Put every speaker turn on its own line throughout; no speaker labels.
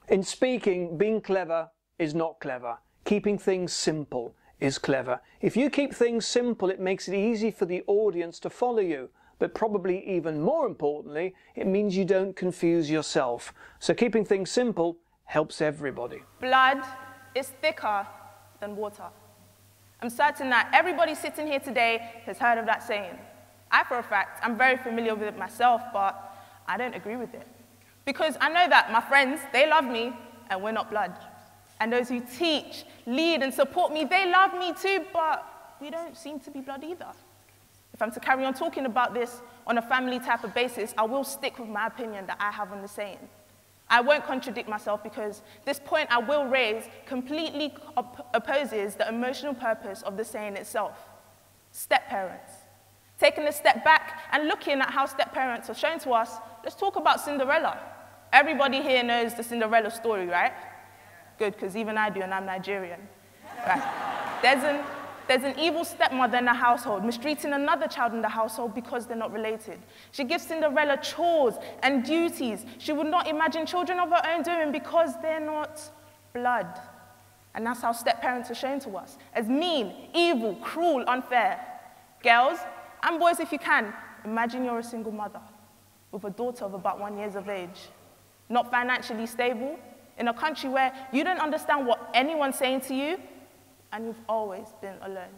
In speaking, being clever is not clever. Keeping things simple is clever. If you keep things simple, it makes it easy for the audience to follow you. But probably even more importantly, it means you don't confuse yourself. So keeping things simple helps everybody.
Blood is thicker than water. I'm certain that everybody sitting here today has heard of that saying. I, for a fact, I'm very familiar with it myself, but I don't agree with it. Because I know that my friends, they love me, and we're not blood. And those who teach, lead, and support me, they love me too, but we don't seem to be blood either. If I'm to carry on talking about this on a family type of basis, I will stick with my opinion that I have on the saying. I won't contradict myself because this point I will raise completely opposes the emotional purpose of the saying itself. Step-parents. Taking a step back and looking at how step-parents are shown to us, let's talk about Cinderella. Everybody here knows the Cinderella story, right? Good, because even I do, and I'm Nigerian. Right. There's an evil stepmother in the household, mistreating another child in the household because they're not related. She gives Cinderella chores and duties she would not imagine children of her own doing because they're not blood. And that's how step-parents are shown to us, as mean, evil, cruel, unfair. Girls, and boys if you can, imagine you're a single mother with a daughter of about 1 year of age, not financially stable, in a country where you don't understand what anyone's saying to you, and you've always been alone.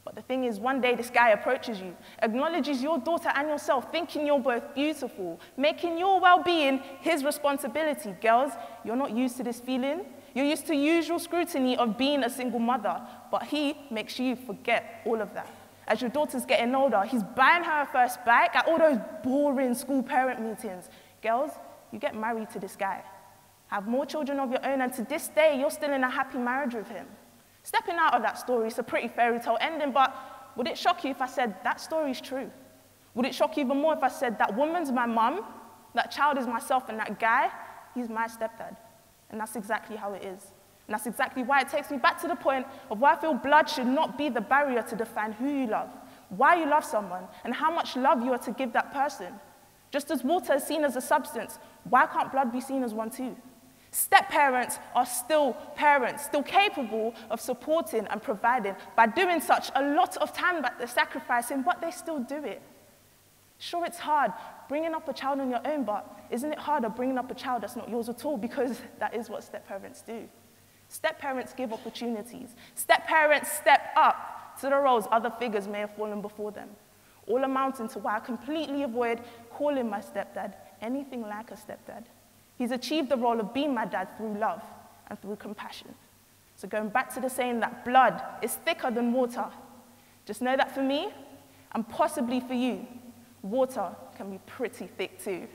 But the thing is, one day this guy approaches you, acknowledges your daughter and yourself, thinking you're both beautiful, making your well-being his responsibility. Girls, you're not used to this feeling. You're used to usual scrutiny of being a single mother, but he makes you forget all of that. As your daughter's getting older, he's buying her a first bike at all those boring school parent meetings. Girls, you get married to this guy, have more children of your own, and to this day, you're still in a happy marriage with him. Stepping out of that story, it's a pretty fairy tale ending, but would it shock you if I said that story's true? Would it shock you even more if I said that woman's my mum, that child is myself, and that guy, he's my stepdad? And that's exactly how it is. And that's exactly why it takes me back to the point of why I feel blood should not be the barrier to define who you love, why you love someone, and how much love you are to give that person. Just as water is seen as a substance, why can't blood be seen as one too? Step-parents are still parents, still capable of supporting and providing. By doing such, a lot of time that they're sacrificing, but they still do it. Sure, it's hard bringing up a child on your own, but isn't it harder bringing up a child that's not yours at all? Because that is what step-parents do. Step-parents give opportunities. Step-parents step up to the roles other figures may have fallen before them, all amounting to why I completely avoid calling my stepdad anything like a stepdad. He's achieved the role of being my dad through love and through compassion. So going back to the saying that blood is thicker than water, just know that for me, and possibly for you, water can be pretty thick too.